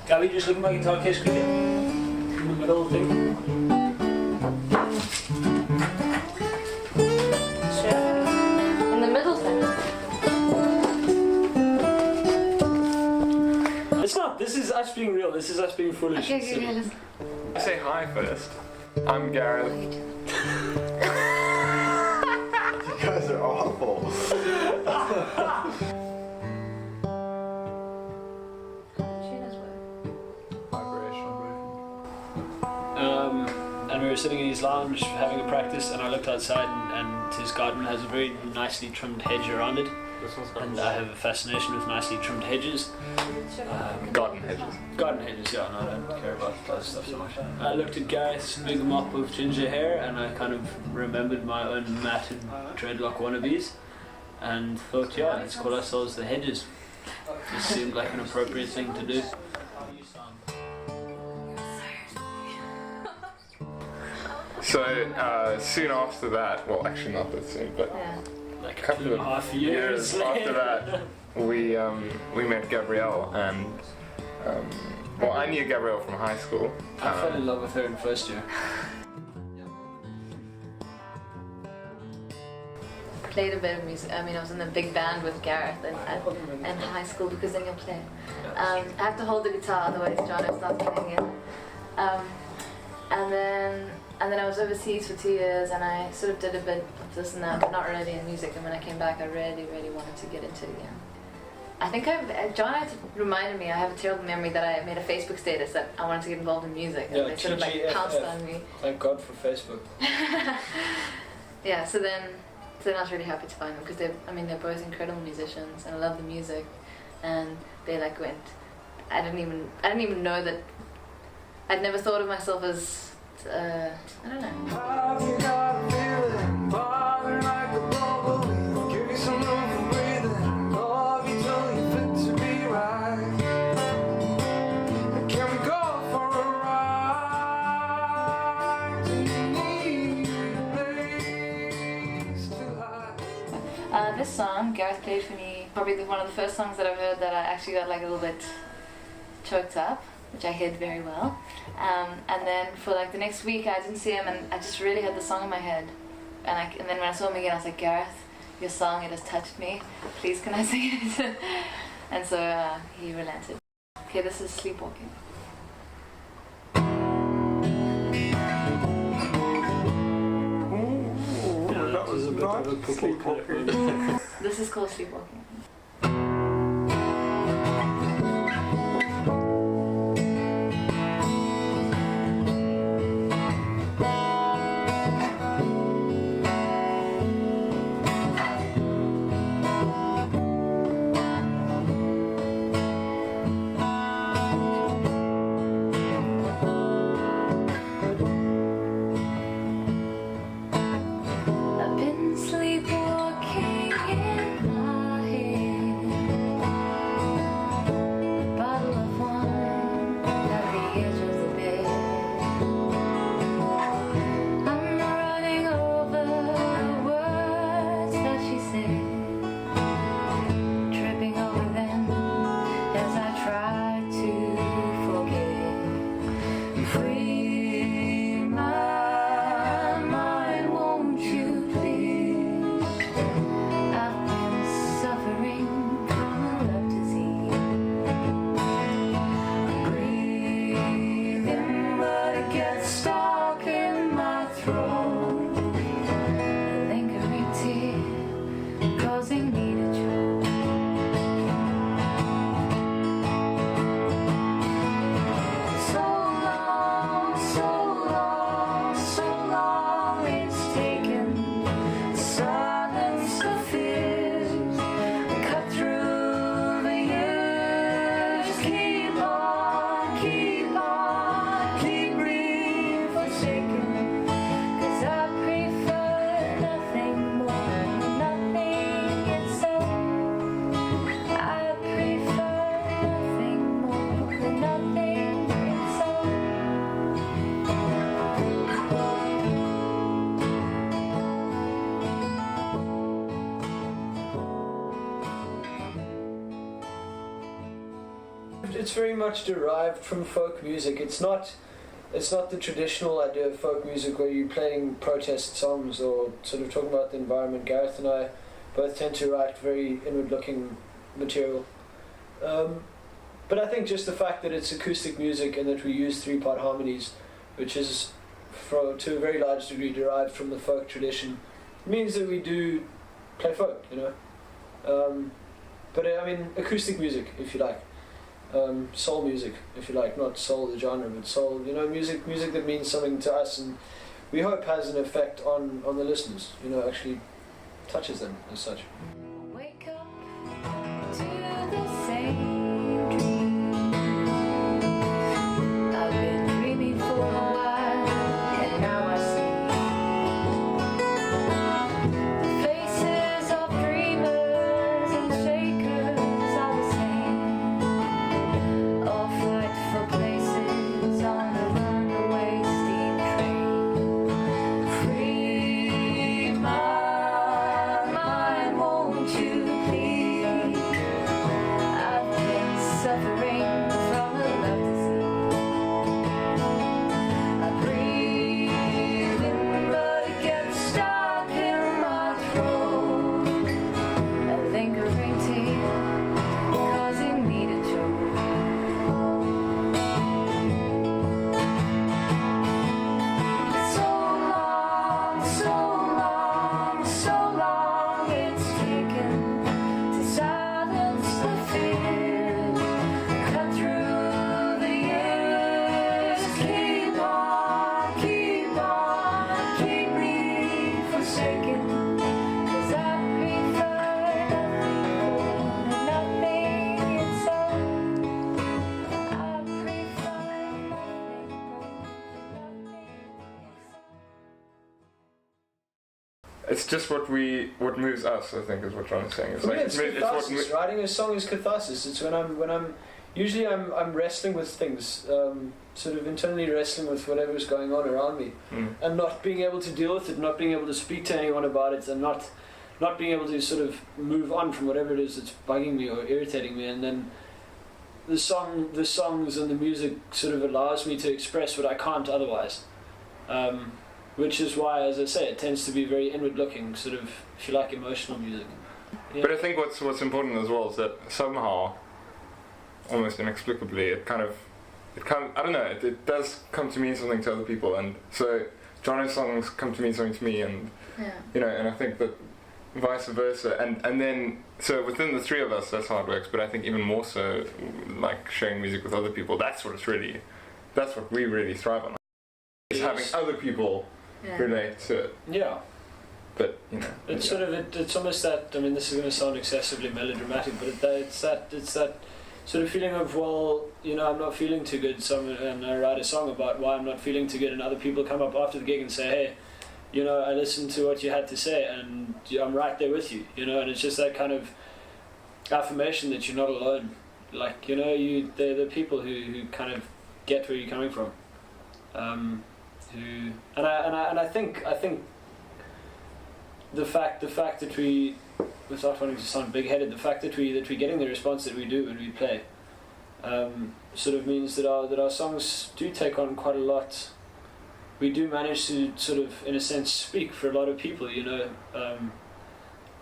Gabby, just look at my guitar case quickly. In the middle of the thing. Sure. In the middle thing. It's not. This is us being real. This is us being foolish. Okay, let's... Say hi first. I'm Gareth. You guys are awful. And we were sitting in his lounge having a practice, and I looked outside, and his garden has a very nicely trimmed hedge around it. And I have a fascination with nicely trimmed hedges. Garden hedges. Garden hedges, yeah, no, I don't care about that stuff so much. I looked at Gareth's big mop of ginger hair, and I kind of remembered my own matted dreadlock wannabes, and thought, yeah, let's call ourselves the Hedges. It seemed like an appropriate thing to do. So soon after that, well, actually not that soon, but Like a couple of 2.5 years after that, we met Gabrielle, and well, I knew Gabrielle from high school. I fell in love with her in first year. Played a bit of music. I mean, I was in a big band with Gareth in high school, because then you'll play. I have to hold the guitar, otherwise John starts playing it. And then I was overseas for 2 years, and I sort of did a bit of this and that, but not really in music. And when I came back, I really, really wanted to get into it again. I think John had reminded me, I have a terrible memory that I made a Facebook status that I wanted to get involved in music, and they sort of like pounced on me. Thank God for Facebook. Yeah, so then I was really happy to find them, because they're both incredible musicians, and I love the music, and they like went. I didn't even know that. I'd never thought of myself as. I don't know. Have you got a feeling, bothering like a bubble? Give you some room for breathing. Love you till you fit to be right. Can we go for a ride? Do you need a place to hide? This song, Gareth played for me, probably one of the first songs that I've heard that I actually got like a little bit choked up, which I hid very well. And then for like the next week I didn't see him, and I just really had the song in my head. And then when I saw him again, I was like, Gareth, your song, it has touched me. Please, can I sing it? And so he relented. Okay, this is Sleepwalking. Yeah, that was a bit of a Sleepwalking. This is called Sleepwalking. Sleepwalking in my head. it's very much derived from folk music. It's not the traditional idea of folk music where you're playing protest songs or sort of talking about the environment. Gareth and I both tend to write very inward-looking material. But I think just the fact that it's acoustic music and that we use 3-part harmonies, which is to a very large degree derived from the folk tradition, means that we do play folk, you know. But I mean, acoustic music, if you like. Soul music, if you like, not soul the genre, but soul, you know, music that means something to us and we hope has an effect on the listeners, you know, actually touches them as such. Wake up to the same dream. I've been dreaming for a while, and now I see the faces of dreamers and shakers are the same. All flight for places on the runaway steam train. Free my mind, won't you please? I've been suffering from a love disease. I breathe in, but it gets stuck in my throat. A lingering tear, causing me to choke. So long, so long, so long it's taken to silence the fear. Cut through the years, keep on, keep me forsaken. 'Cause I prefer nothing itself. I prefer nothing itself. It's just what moves us, I think, is what John is saying. It's For me, like it's it's catharsis. Writing a song is catharsis. It's when I'm usually I'm wrestling with things, sort of internally wrestling with whatever's going on around me, and not being able to deal with it, not being able to speak to anyone about it, and not being able to sort of move on from whatever it is that's bugging me or irritating me, and then the songs and the music sort of allows me to express what I can't otherwise. Which is why, as I say, it tends to be very inward-looking, sort of, if you like, emotional music. Yeah. But I think what's important as well is that somehow, almost inexplicably, it I don't know, it does come to mean something to other people, and so John's songs come to mean something to me, and you know, and I think that vice versa, and then so within the three of us, that's how it works. But I think even more so, like sharing music with other people, that's what we really thrive on. Is having other people relate to it. Yeah. But you know, it's sort of it's almost that. I mean, this is going to sound excessively melodramatic, but it's that sort of feeling of, well, you know, I'm not feeling too good, and I write a song about why I'm not feeling too good, and other people come up after the gig and say, hey, you know, I listened to what you had to say, and I'm right there with you, you know, and it's just that kind of affirmation that you're not alone. Like, you know, they're the people who kind of get where you're coming from. I think the fact that we, without wanting to sound big-headed, the fact that we're getting the response that we do when we play, sort of means that our songs do take on quite a lot. We do manage to sort of, in a sense, speak for a lot of people, you know,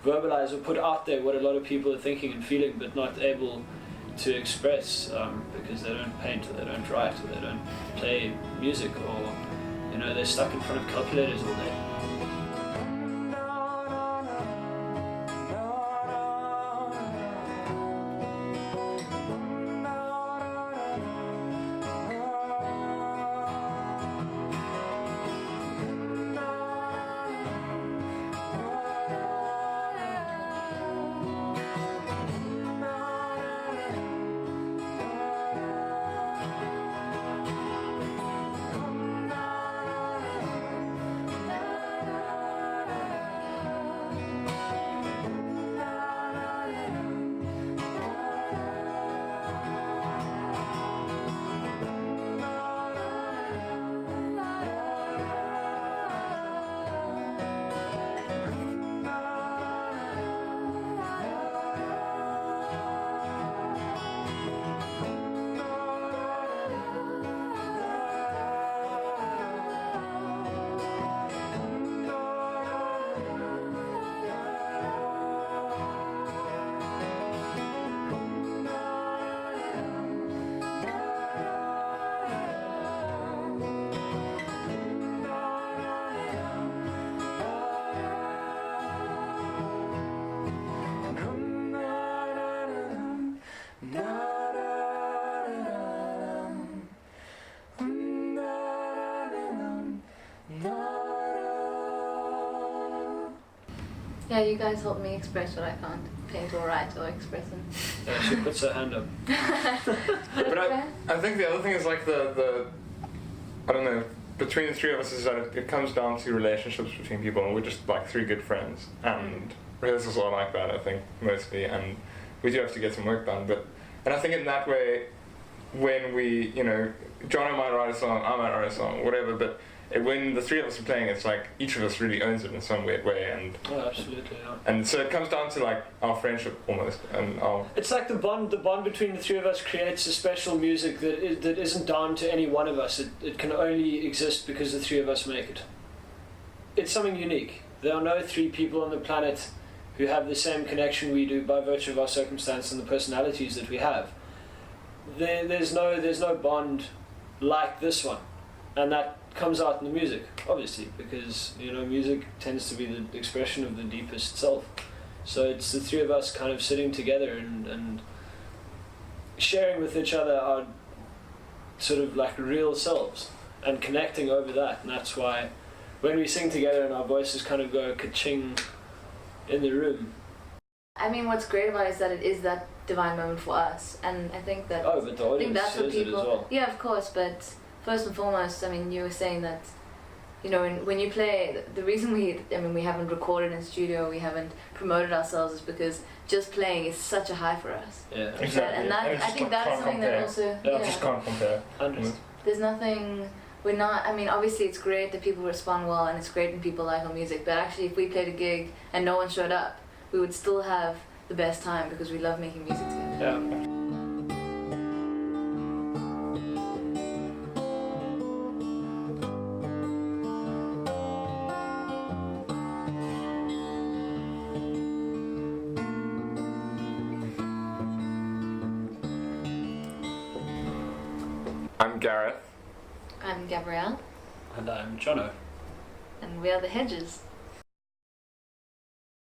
verbalize or put out there what a lot of people are thinking and feeling, but not able to express because they don't paint or they don't write or they don't play music, or, you know, they're stuck in front of calculators all day. Yeah, you guys help me express what I can't paint or write or express in. Yeah, she puts her hand up. But I think the other thing is like the I don't know, between the three of us is that it comes down to relationships between people, and we're just like three good friends, and rehearsals are like that, I think, mostly, and we do have to get some work done, and I think in that way, when we, you know, John might write a song, I might write a song, whatever, but when the three of us are playing, it's like each of us really owns it in some weird way, and absolutely, yeah. And so it comes down to like our friendship almost, and our. It's like the bond between the three of us creates a special music that isn't down to any one of us. It can only exist because the three of us make it. It's something unique. There are no three people on the planet who have the same connection we do by virtue of our circumstance and the personalities that we have. There's no bond like this one, and that comes out in the music, obviously, because, you know, music tends to be the expression of the deepest self. So it's the three of us kind of sitting together and sharing with each other our sort of like real selves and connecting over that. And that's why when we sing together and our voices kind of go ka-ching in the room. I mean, what's great about it is that it is that divine moment for us, and I think that but the audience says it as well. Yeah, of course, but first and foremost, I mean, you were saying that, you know, when you play, the reason we haven't recorded in studio, we haven't promoted ourselves, is because just playing is such a high for us. Yeah, exactly. And that, I think that's something that also, just can't compare. There's nothing, we're not, I mean, obviously it's great that people respond well, and it's great when people like our music, but actually if we played a gig and no one showed up, we would still have the best time because we love making music together. Yeah. I'm Gareth. I'm Gabrielle. And I'm Jono. And we are the Hedges.